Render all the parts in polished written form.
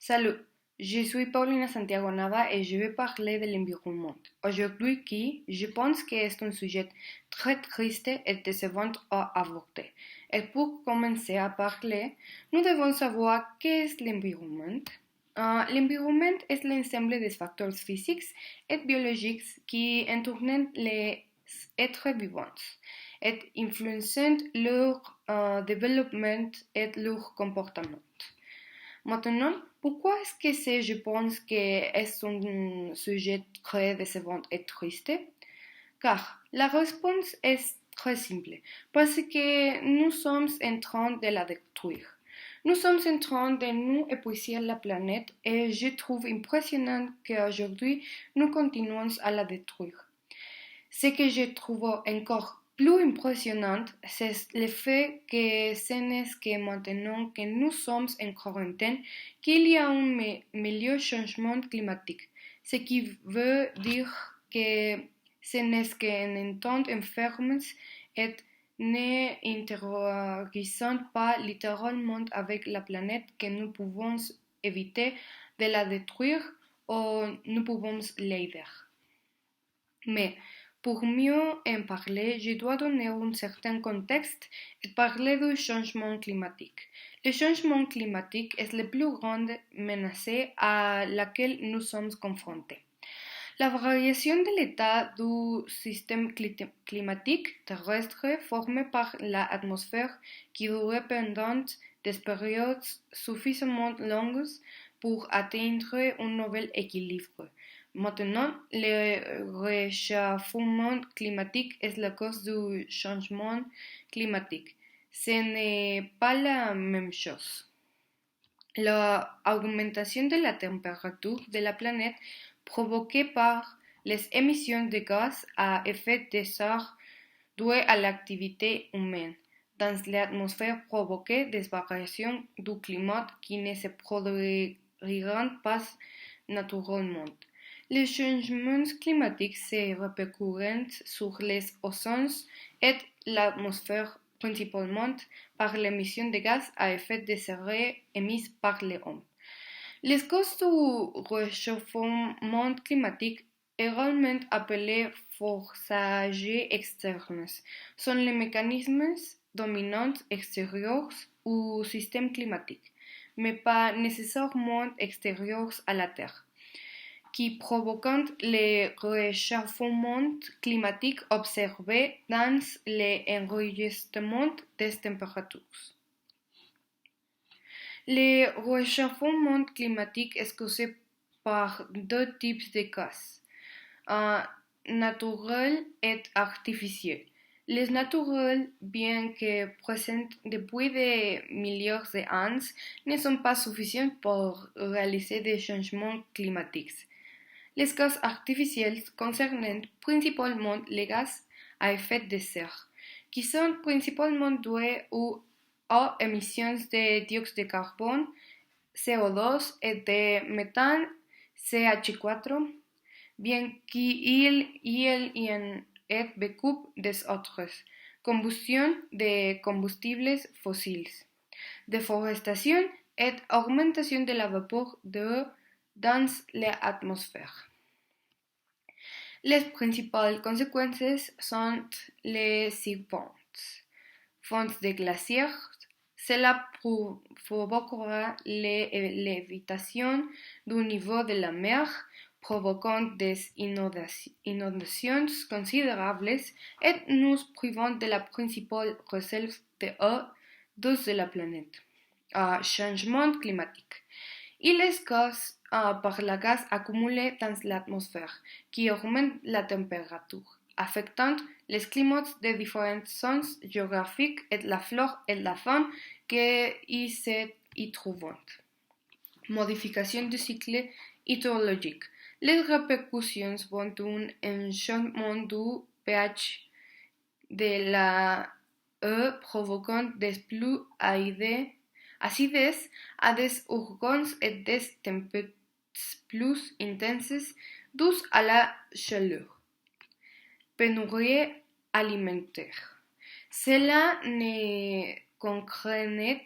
Salut, je suis Paulina Santiago Nava et je vais parler de l'environnement. Aujourd'hui, je pense que c'est un sujet très triste et décevant à aborder. Et pour commencer à parler, nous devons savoir qu'est l'environnement. L'environnement est l'ensemble des facteurs physiques et biologiques qui entourent les êtres vivants et influencent leur développement et leur comportement. Maintenant, pourquoi est-ce que je pense que est un sujet très décevant et triste? Car la réponse est très simple, parce que nous sommes en train de la détruire. Nous sommes en train de nous épuiser la planète et je trouve impressionnant qu'aujourd'hui nous continuons à la détruire. Ce que je trouve encore plus impressionnant, c'est le fait que ce n'est que maintenant que nous sommes en quarantaine qu'il y a un meilleur changement climatique, ce qui veut dire que ce n'est qu'en temps enfermés et n'interagissant pas littéralement avec la planète que nous pouvons éviter de la détruire ou nous pouvons l'aider. Mais pour mieux en parler, je dois donner un certain contexte et parler du changement climatique. Le changement climatique est la plus grande menace à laquelle nous sommes confrontés. La variation de l'état du système climatique terrestre formé par l'atmosphère qui dure pendant des périodes suffisamment longues pour atteindre un nouvel équilibre. Maintenant, le réchauffement climatique est la cause du changement climatique. Ce n'est pas la même chose. L'augmentation de la température de la planète provoquée par les émissions de gaz à effet de serre dues à l'activité humaine dans l'atmosphère provoquent des variations du climat qui ne se produiront pas naturellement. Les changements climatiques se répercutent sur les océans et l'atmosphère principalement par l'émission de gaz à effet de serre émis par l'homme. Les causes du réchauffement climatique, également appelées forces externes, sont les mécanismes dominants extérieurs au système climatique, mais pas nécessairement extérieurs à la Terre, qui provoquent le réchauffement climatique observé dans l'enregistrement des températures. Le réchauffement climatique est causé par deux types de gaz, naturel et artificiel. Les naturels, bien que présents depuis des milliards d'années, ne sont pas suffisants pour réaliser des changements climatiques. Les gaz artificiels concernent principalement les gaz à effet de serre, qui sont principalement dus aux émissions de dioxyde de carbone, CO2 et de méthane, CH4, bien qu'il y en ait beaucoup des autres. Combustion de combustibles fossiles, déforestation et augmentation de la vapeur d'eau dans l'atmosphère. Les principales conséquences sont les suivantes. Fonds de glaciers, cela provoquera l'évitation du niveau de la mer, provoquant des inondations considérables et nous privant de la principale réserve d'eau douce de la planète. Changement climatique. Il est causé par le gaz accumulé dans l'atmosphère, qui augmente la température, affectant les climats de différentes zones géographiques et la flore et la faune qui s'y trouvent. Modification du cycle hydrologique. Les répercussions vont d'un changement du pH de la eau provoquant des pluies acides à des ouragans et des tempêtes plus intenses dues à la chaleur. Pénurie alimentaire. Cela ne concerne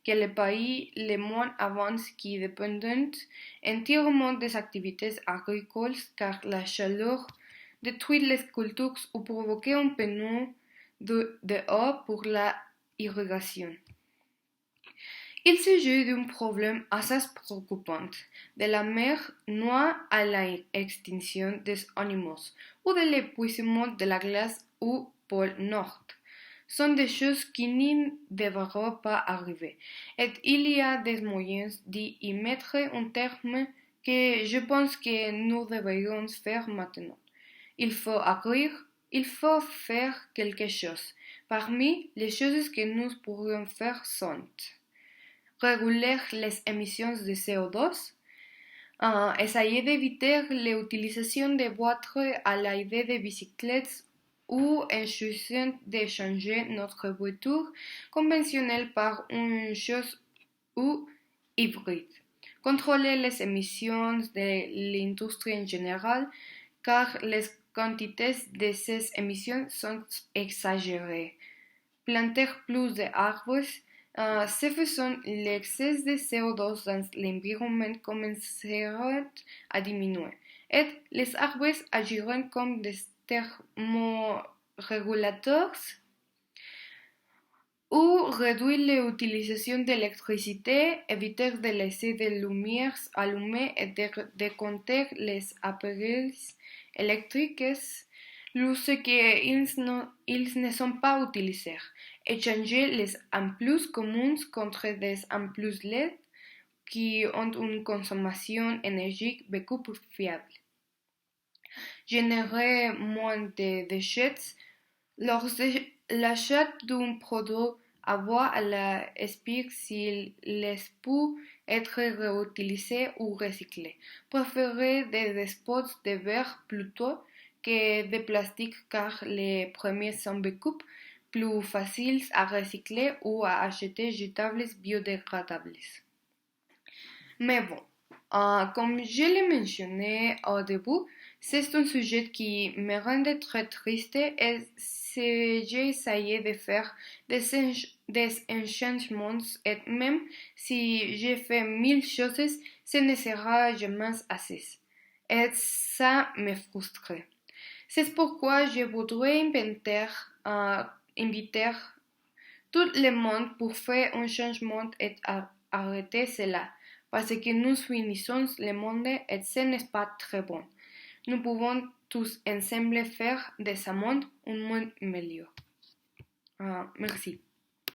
que les pays les moins avancés qui dépendent entièrement des activités agricoles car la chaleur détruit les cultures ou provoque un pénurie d'eau pour la irrigation. Il s'agit d'un problème assez préoccupant de la mer Noire à l'extinction des animaux ou de l'épuisement de la glace au pôle Nord sont des choses qui ne devraient pas arriver. Et il y a des moyens d'y mettre un terme que je pense que nous devrions faire maintenant. Il faut agir, il faut faire quelque chose. Parmi les choses que nous pourrions faire sont réguler les émissions de CO2, essayer d'éviter l'utilisation de voitures à l'aide de bicyclettes ou essayer de changer notre voiture conventionnelle par une chose ou hybride. Contrôler les émissions de l'industrie en général, car les quantités de ces émissions sont exagérées. Planter plus d'arbres, ce faisant l'excès de CO2 dans l'environnement commencera à diminuer, et les arbres agiront comme des thermorégulateurs ou réduire l'utilisation d'électricité, éviter de laisser des lumières allumées et de compter les appareils électriques lorsqu'ils ne sont pas utilisés, échanger les ampoules communes contre des ampoules LED qui ont une consommation énergique beaucoup plus fiable. Générer moins de déchets. Lors de l'achat d'un produit, avoir à l'esprit s'il peut être réutilisé ou recyclé. Préférez des spots de verre plutôt que de plastique car les premiers sont beaucoup plus faciles à recycler ou à acheter jetables biodégradables. Mais bon, comme je l'ai mentionné au début, c'est un sujet qui me rendait très triste et si j'essayais de faire des changements et même si j'ai fait 1000 choses, ce ne sera jamais assez. Et ça me frustre. C'est pourquoi je voudrais inviter tout le monde pour faire un changement et arrêter cela. Parce que nous finissons le monde et ce n'est pas très bon. Nous pouvons tous ensemble faire de ce monde un monde meilleur. Merci.